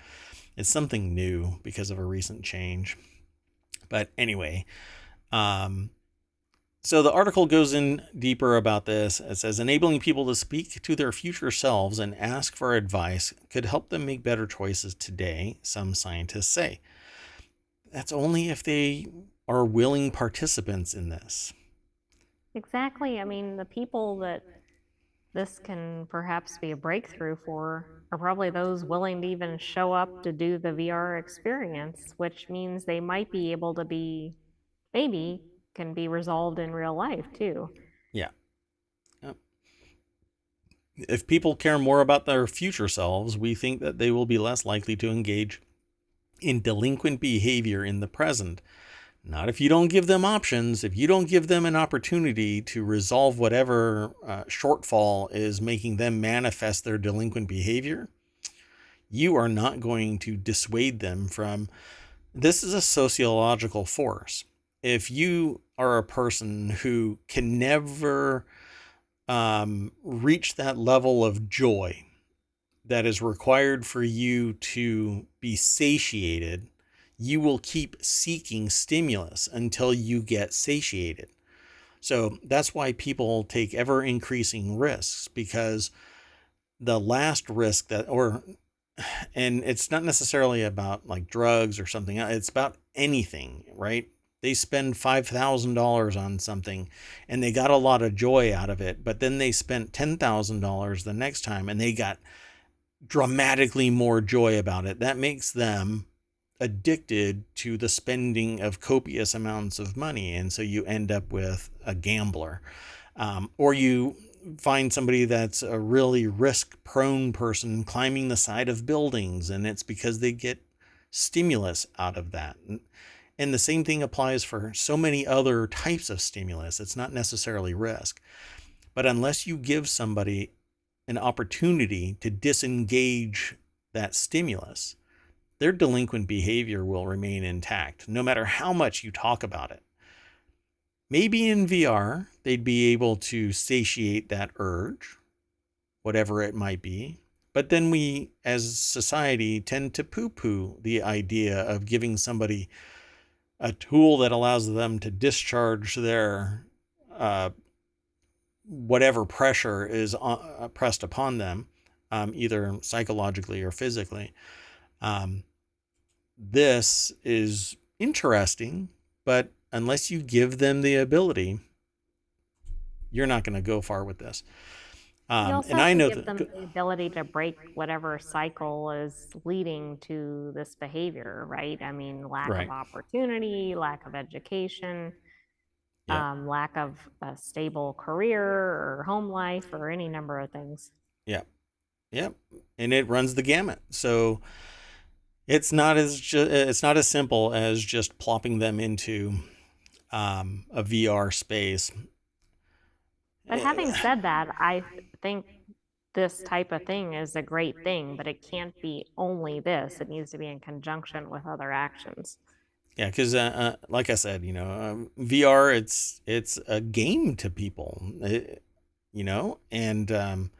It's something new because of a recent change. But anyway, so the article goes in deeper about this. It says enabling people to speak to their future selves and ask for advice could help them make better choices today, some scientists say. That's only if they are willing participants in this. Exactly. I mean, the people that this can perhaps be a breakthrough for are probably those willing to even show up to do the VR experience, which means they might be able to be, maybe can be resolved in real life too. Yeah. If people care more about their future selves, we think that they will be less likely to engage in delinquent behavior in the present. Not if you don't give them options, if you don't give them an opportunity to resolve whatever shortfall is making them manifest their delinquent behavior, you are not going to dissuade them from. This is a sociological force. If you are a person who can never reach that level of joy that is required for you to be satiated, you will keep seeking stimulus until you get satiated. So that's why people take ever increasing risks, because the last risk and it's not necessarily about like drugs or something, it's about anything, right? They spend $5,000 on something and they got a lot of joy out of it, but then they spent $10,000 the next time and they got dramatically more joy about it. That makes them addicted to the spending of copious amounts of money. And so you end up with a gambler. Or you find somebody that's a really risk prone person climbing the side of buildings, and it's because they get stimulus out of that. And the same thing applies for so many other types of stimulus. It's not necessarily risk. But unless you give somebody an opportunity to disengage that stimulus, their delinquent behavior will remain intact, no matter how much you talk about it. Maybe in VR, they'd be able to satiate that urge, whatever it might be. But then we, as society, tend to poo-poo the idea of giving somebody a tool that allows them to discharge their whatever pressure is pressed upon them, either psychologically or physically. This is interesting, but unless you give them the ability, you're not going to go far with this. You also And have I to know give them that, the ability to break whatever cycle is leading to this behavior, right? I mean, lack of right. opportunity, lack of education, Yep. lack of a stable career or home life or any number of things. Yep. Yep. And it runs the gamut. So it's not as simple as just plopping them into a VR space. But having said that, I think this type of thing is a great thing, but it can't be only this. It needs to be in conjunction with other actions. Yeah, because like I said, VR it's a game to people, and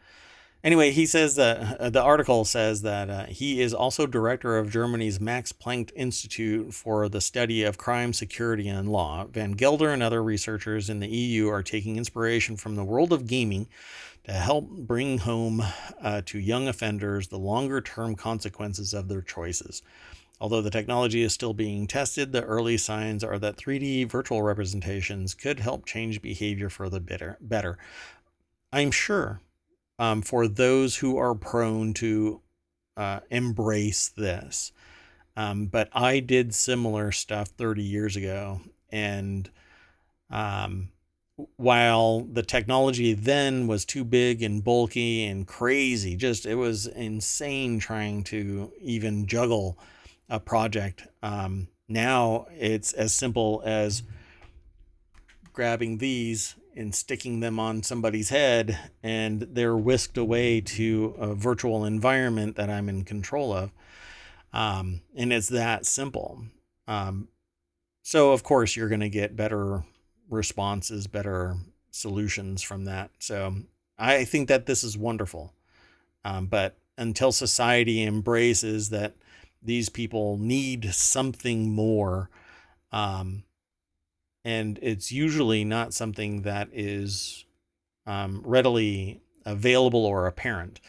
anyway, he says that the article says that he is also director of Germany's Max Planck Institute for the Study of Crime, Security, and Law. Van Gelder and other researchers in the EU are taking inspiration from the world of gaming to help bring home to young offenders the longer-term consequences of their choices. Although the technology is still being tested, the early signs are that 3D virtual representations could help change behavior for the better. I'm sure for those who are prone to embrace this. But I did similar stuff 30 years ago. And um, while the technology then was too big and bulky and crazy, just it was insane trying to even juggle a project. Now it's as simple as grabbing these and sticking them on somebody's head, and they're whisked away to a virtual environment that I'm in control of. And it's that simple. Um, so, of course, you're going to get better responses, better solutions from that. So, I think that this is wonderful. But until society embraces that these people need something more, um, and it's usually not something that is readily available or apparent.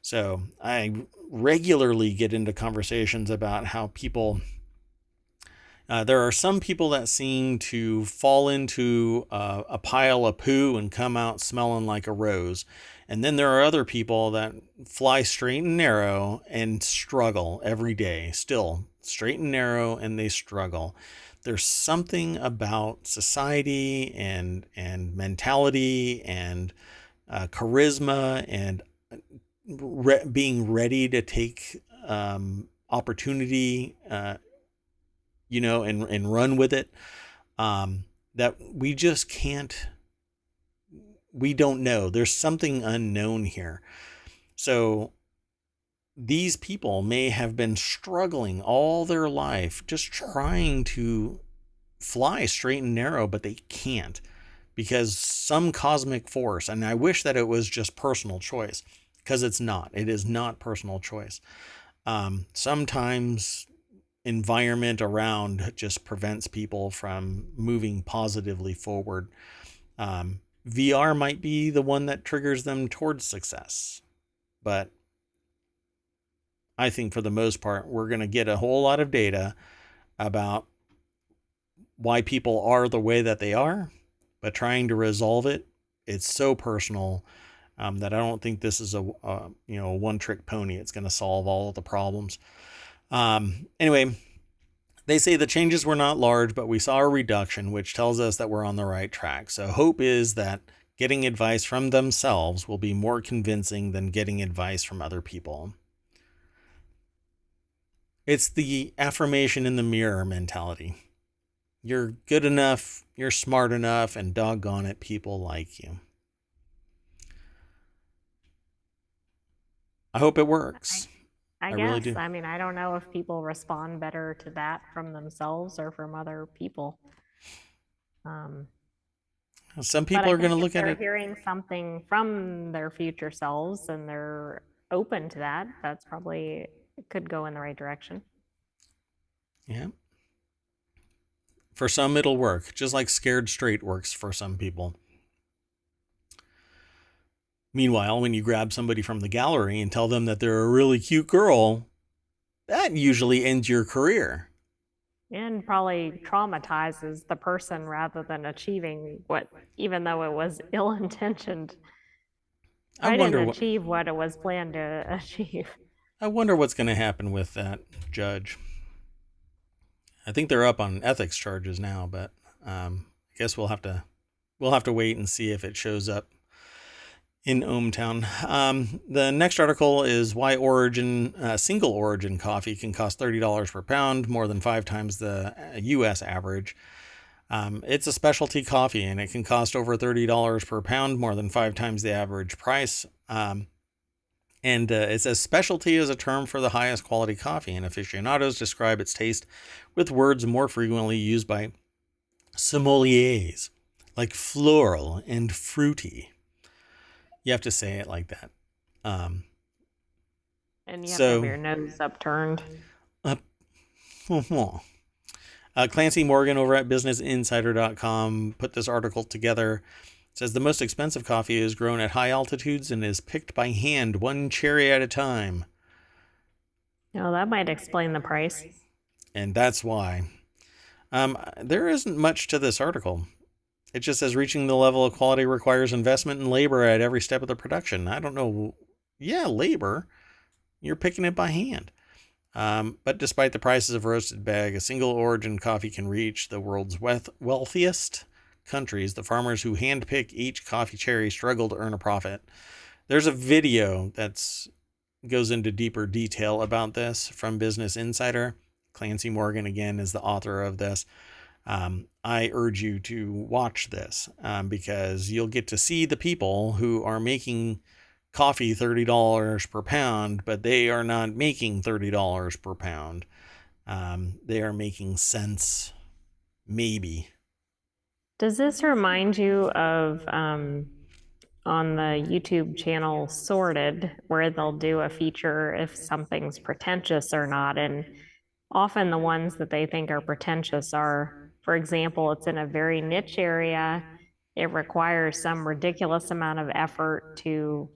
So I regularly get into conversations about how people, there are some people that seem to fall into a pile of poo and come out smelling like a rose. And then there are other people that fly straight and narrow and struggle every day, still straight and narrow, and they struggle. There's something about society and mentality and charisma and being ready to take opportunity, and run with it. That we just can't. We don't know. There's something unknown here. So these people may have been struggling all their life, just trying to fly straight and narrow, but they can't because some cosmic force, and I wish that it was just personal choice, because it's not. It is not personal choice. Sometimes environment around just prevents people from moving positively forward. VR might be the one that triggers them towards success, but I think for the most part, we're going to get a whole lot of data about why people are the way that they are, but trying to resolve it, it's so personal that I don't think this is a one trick pony. It's going to solve all of the problems. Anyway, they say the changes were not large, but we saw a reduction, which tells us that we're on the right track. So hope is that getting advice from themselves will be more convincing than getting advice from other people. It's the affirmation in the mirror mentality. You're good enough, you're smart enough, and doggone it, people like you. I hope it works. I I really guess. do. I mean, I don't know if people respond better to that from themselves or from other people. Um, Some but people I are going think to if look at they're it. hearing something from their future selves and they're open to that, that's probably could go in the right direction. Yeah. For some, it'll work, just like scared straight works for some people. Meanwhile, when you grab somebody from the gallery and tell them that they're a really cute girl, that usually ends your career. And probably traumatizes the person rather than achieving what, even though it was ill intentioned, I I didn't wonder what achieve what it was planned to achieve. I wonder what's going to happen with that judge. I think they're up on ethics charges now, but I guess we'll have to wait and see if it shows up in ohmTown. The next article is why single origin coffee can cost $30 per pound, more than 5 times the U.S. average. It's a specialty coffee, and it can cost over $30 per pound, more than 5 times the average price. And it says specialty is a term for the highest quality coffee, and aficionados describe its taste with words more frequently used by sommeliers, like floral and fruity. You have to say it like that. Um, And you have to have so, your nose upturned. uh, Clancy Morgan over at BusinessInsider.com put this article together. It says the most expensive coffee is grown at high altitudes and is picked by hand, one cherry at a time. Oh, that might explain the price. And that's why. There isn't much to this article. It just says reaching the level of quality requires investment in labor at every step of the production. I don't know. Yeah, labor. You're picking it by hand. But despite the prices of roasted bag, a single origin coffee can reach the world's wealthiest countries. The farmers who handpick each coffee cherry struggle to earn a profit. There's a video that's goes into deeper detail about this from Business Insider. Clancy Morgan, again, is the author of this. I urge you to watch this because you'll get to see the people who are making coffee $30 per pound, but they are not making $30 per pound. They are making cents, maybe. Does this remind you of on the YouTube channel Sorted, where they'll do a feature if something's pretentious or not? And often the ones that they think are pretentious are, for example, it's in a very niche area. It requires some ridiculous amount of effort to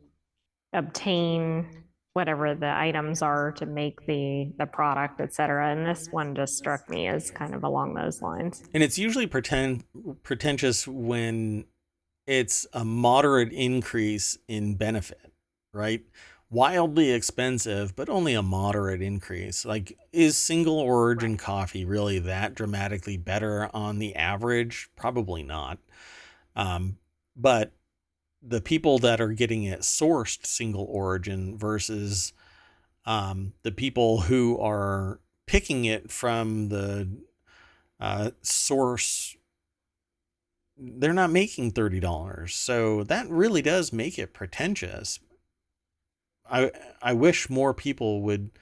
obtain whatever the items are to make the product, et cetera. And this one just struck me as kind of along those lines. And it's usually pretentious when it's a moderate increase in benefit, right? Wildly expensive, but only a moderate increase. Like, is single origin coffee really that dramatically better on the average? Probably not. But the people that are getting it sourced single origin versus the people who are picking it from the source, they're not making $30. So that really does make it pretentious. I wish more people would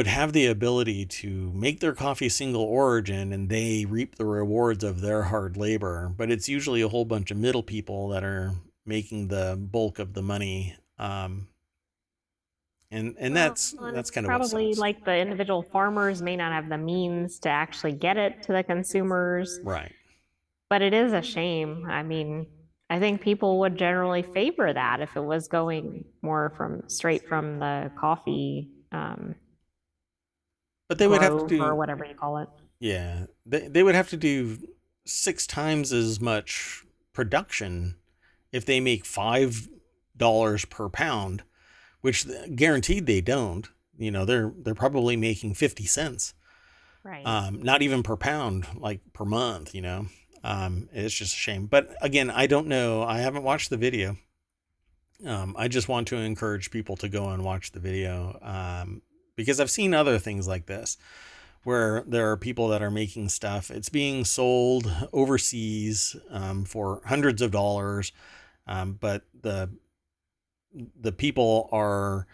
have the ability to make their coffee single origin and they reap the rewards of their hard labor. But it's usually a whole bunch of middle people that are making the bulk of the money. And that's kind of probably like the individual farmers may not have the means to actually get it to the consumers. Right. But it is a shame. I mean, I think people would generally favor that if it was going more from straight from the coffee but they would have to do, or whatever you call it. Yeah, they would have to do 6 times as much production if they make $5 per pound, which guaranteed they don't. You know, they're probably making 50 cents. Right. Not even per pound, like per month, you know. It's just a shame. But again, I don't know. I haven't watched the video. I just want to encourage people to go and watch the video because I've seen other things like this where there are people that are making stuff. It's being sold overseas for hundreds of dollars, but the people are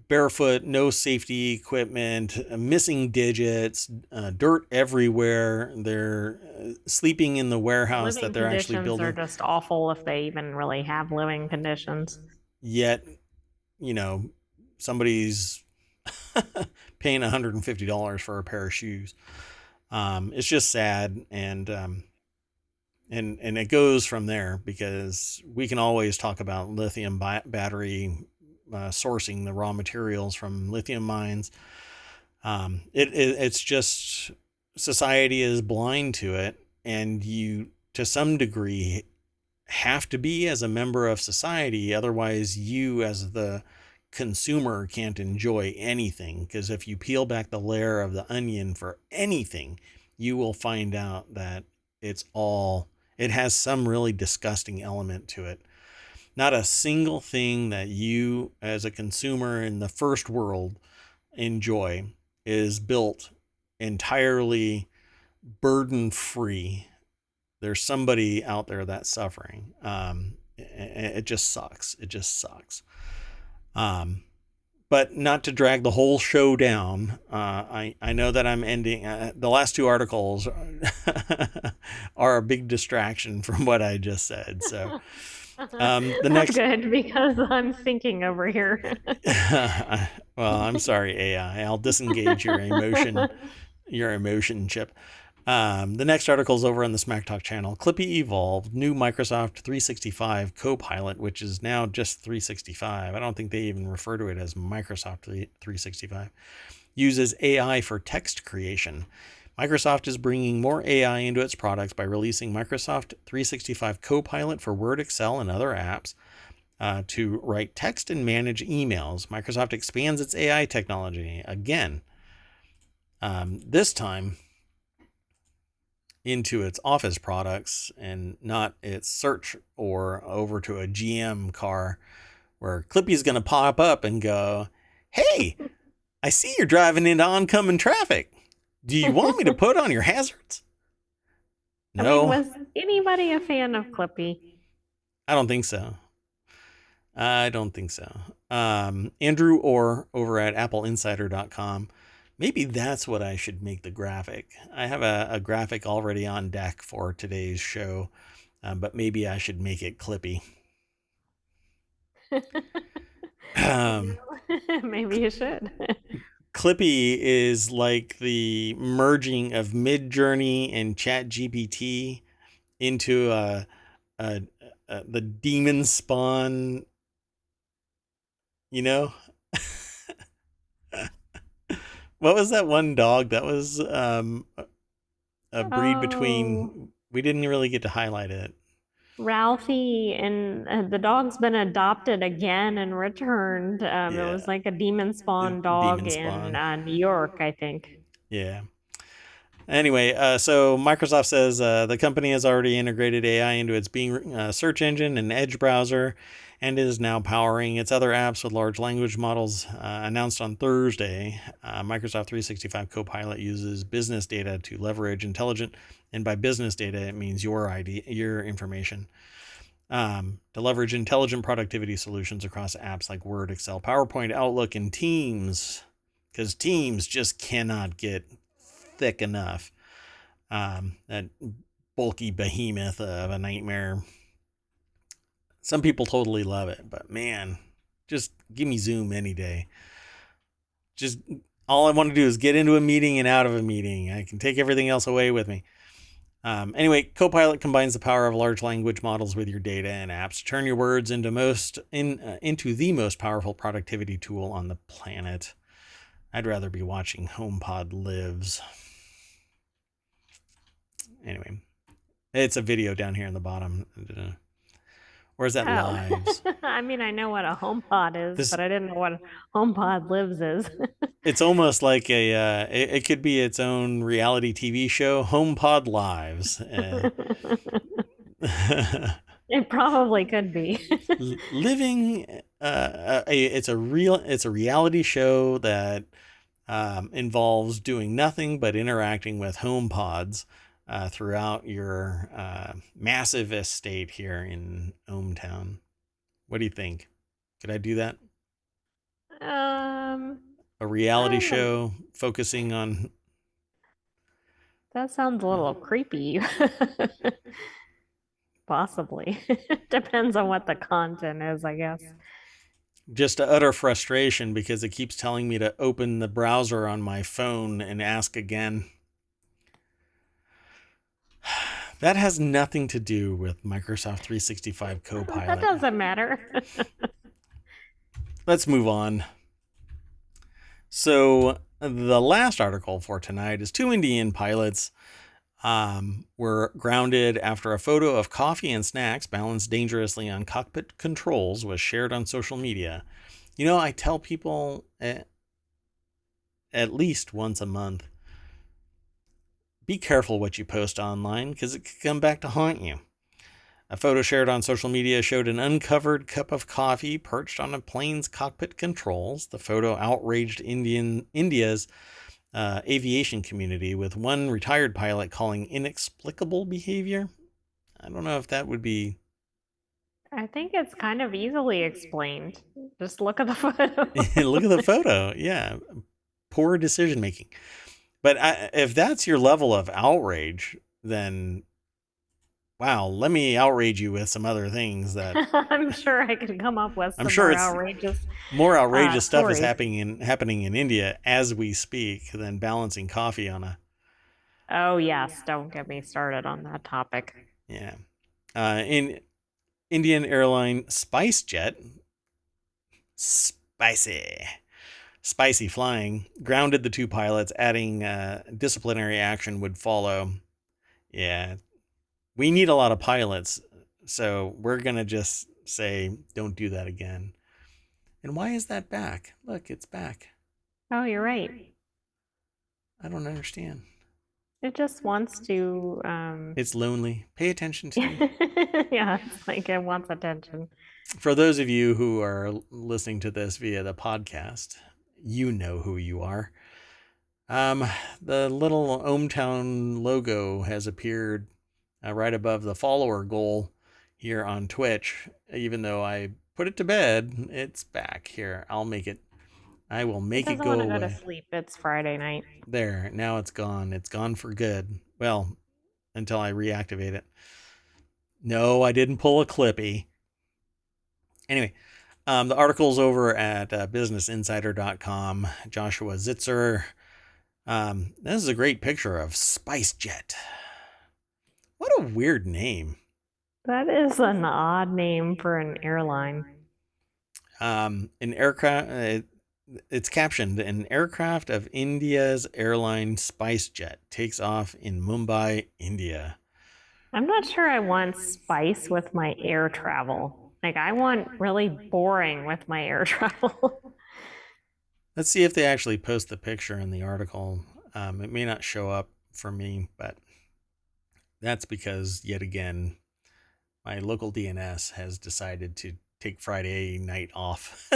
barefoot, no safety equipment, missing digits, dirt everywhere. They're sleeping in the warehouse that they're actually building. Living conditions are just awful if they even really have living conditions. Yet, you know, somebody's paying $150 for a pair of shoes. It's just sad, and it goes from there because we can always talk about lithium battery sourcing the raw materials from lithium mines. It's just society is blind to it, and you, to some degree, have to be as a member of society. Otherwise, you as the consumer can't enjoy anything, because if you peel back the layer of the onion for anything, you will find out that it has some really disgusting element to it. Not a single thing that you as a consumer in the first world enjoy is built entirely burden free. There's somebody out there that's suffering. It just sucks. It just sucks. But not to drag the whole show down, I know that I'm ending. The last 2 articles are a big distraction from what I just said. So the next, that's good because I'm thinking over here. well, I'm sorry, AI. I'll disengage your emotion chip. The next article is over on the Smack Talk channel. Clippy evolved new Microsoft 365 Copilot, which is now just 365. I don't think they even refer to it as Microsoft 365. Uses AI for text creation. Microsoft is bringing more AI into its products by releasing Microsoft 365 Copilot for Word, Excel, and other apps to write text and manage emails. Microsoft expands its AI technology again, this time into its Office products and not its search or over to a GM car where Clippy's going to pop up and go, "Hey, I see you're driving into oncoming traffic. Do you want me to put on your hazards?" I mean, No, was anybody a fan of Clippy? I don't think so. Andrew Orr over at appleinsider.com. Maybe that's what I should make the graphic. I have a graphic already on deck for today's show, but maybe I should make it Clippy. Maybe you should. Clippy is like the merging of Midjourney and ChatGPT into the demon spawn, you know? What was that one dog that was a breed Oh, between? We didn't really get to highlight it. Ralphie and the dog's been adopted again and returned. It Yeah, was like a demon spawn dog demon in spawn. New York, I think. Yeah. Anyway, so Microsoft says the company has already integrated AI into its Bing search engine and Edge browser and is now powering its other apps with large language models. Announced on Thursday, Microsoft 365 Copilot uses business data to leverage intelligent, and by business data, it means your ID, your information, to leverage intelligent productivity solutions across apps like Word, Excel, PowerPoint, Outlook, and Teams, because Teams just cannot get thick enough. That bulky behemoth of a nightmare. Some people totally love it, but man, just give me Zoom any day. Just all I want to do is get into a meeting and out of a meeting. I can take everything else away with me. Anyway, Copilot combines the power of large language models with your data and apps to turn your words into the most powerful productivity tool on the planet. I'd rather be watching HomePod Lives. Anyway, it's a video down here in the bottom. Or is that Oh, Lives? I mean, I know what a HomePod is, This but I didn't know what HomePod Lives is. It's almost like it could be its own reality TV show, HomePod Lives. It probably could be. Living, it's a reality show that involves doing nothing but interacting with HomePods throughout your massive estate here in ohmTown. What do you think? Could I do that? Um, A reality I don't, show focusing on. that sounds a little creepy. Possibly. Depends on what the content is, I guess. Just utter frustration because it keeps telling me to open the browser on my phone and ask again. That has nothing to do with Microsoft 365 That Copilot. doesn't matter. Let's move on. So, the last article for tonight is two Indian pilots were grounded after a photo of coffee and snacks balanced dangerously on cockpit controls was shared on social media. You know, I tell people at least once a month, be careful what you post online because it could come back to haunt you. A photo shared on social media showed an uncovered cup of coffee perched on a plane's cockpit controls. The photo outraged India's aviation community, with one retired pilot calling inexplicable behavior. I don't know if that would be. I think it's kind of easily explained. Just look at the photo. Look at the photo. Yeah, poor decision making. But if that's your level of outrage, then wow, let me outrage you with some other things that I'm sure I could come up with I'm some sure more it's outrageous more outrageous stuff is stories. happening in India as we speak than balancing coffee on a. Oh, yes, don't get me started on that topic. Yeah. In Indian airline SpiceJet, spicy, spicy flying, grounded the 2 pilots, adding disciplinary action would follow. Yeah, we need a lot of pilots, so we're going to just say, don't do that again. And why is that back? Look, it's back. Oh, you're right. I don't understand. It just wants to, It's lonely. Pay attention to me. yeah, it's like it wants attention. For those of you who are listening to this via the podcast, you know who you are. The little ohmTown logo has appeared right above the follower goal here on Twitch. Even though I put it to bed, it's back here. I will make it It go doesn't want to go to away. sleep. It's Friday night. There, now it's gone. It's gone for good. Well, until I reactivate it. No, I didn't pull a Clippy. Anyway, the article's over at businessinsider.com. Joshua Zitzer. This is a great picture of SpiceJet. What a weird name. That is an odd name for an airline. An aircraft. It's captioned: "An aircraft of India's airline SpiceJet takes off in Mumbai, India." I'm not sure I want spice with my air travel. Like, I want really boring with my air travel. Let's see if they actually post the picture in the article. It may not show up for me, but that's because, yet again, my local DNS has decided to take Friday night off.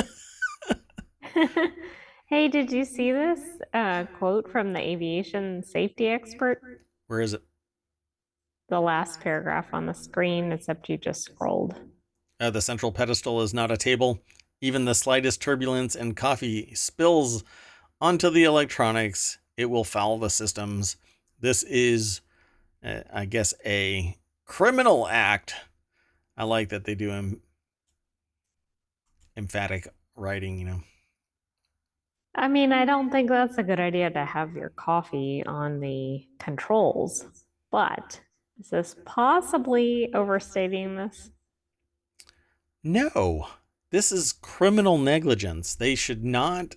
Hey, did you see this quote from the aviation safety expert? Where is it? The last paragraph on the screen, except you just scrolled. The central pedestal is not a table. Even the slightest turbulence and coffee spills onto the electronics. It will foul the systems. This is, I guess, a criminal act. I like that they do emphatic writing, you know. I mean, I don't think that's a good idea to have your coffee on the controls, but is this possibly overstating this? No, this is criminal negligence. They should not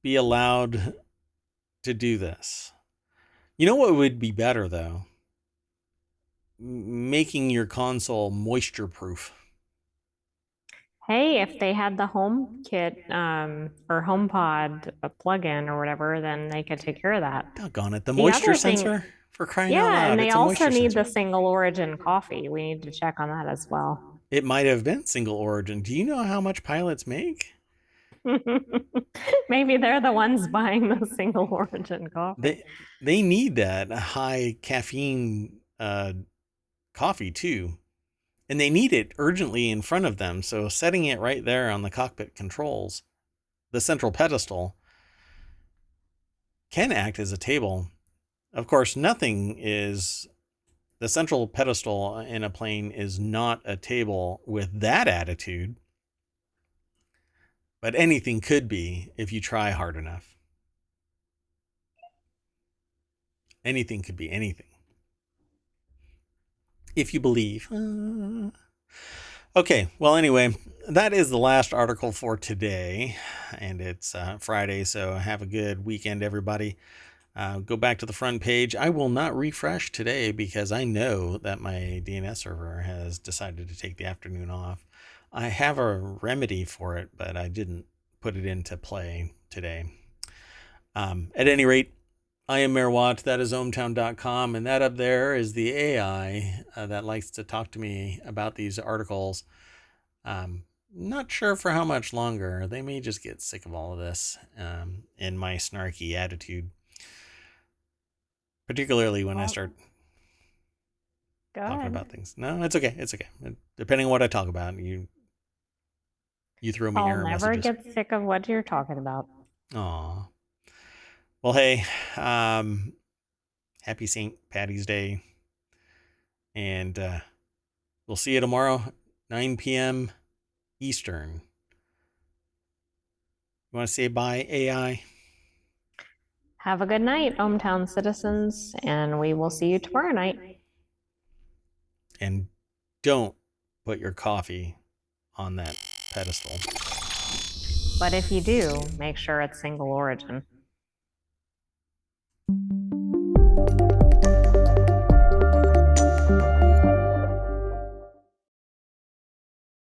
be allowed to do this. You know what would be better, though? Making your console moisture proof. Hey, if they had the HomeKit or HomePod plug-in or whatever, then they could take care of that. Doggone it, the The moisture other thing- sensor? For crying out Yeah, loud, and they it's a also moisture need sensor. the single origin coffee. We need to check on that as well. It might have been single origin. Do you know how much pilots make? Maybe they're the ones buying the single origin coffee. They need that high caffeine coffee too. And they need it urgently in front of them. So setting it right there on the cockpit controls, the central pedestal, can act as a table. Of course, the central pedestal in a plane is not a table with that attitude. But anything could be if you try hard enough. Anything could be anything. If you believe. Okay, well, anyway, that is the last article for today. And it's Friday, so have a good weekend, everybody. Go back to the front page. I will not refresh today because I know that my DNS server has decided to take the afternoon off. I have a remedy for it, but I didn't put it into play today. At any rate, I am Mayor Watt. That is ohmTown.com, and that up there is the AI that likes to talk to me about these articles. Not sure for how much longer. They may just get sick of all of this and my snarky attitude. Particularly when I start talking about things. No, it's okay. It's okay. Depending on what I talk about, you throw me error messages. I'll never get sick of what you're talking about. Aw. Well, hey, happy St. Patty's Day. And we'll see you tomorrow, 9 p.m. Eastern. You want to say bye, AI? Have a good night, ohmTown citizens, and we will see you tomorrow night. And don't put your coffee on that pedestal. but if you do, make sure it's single origin.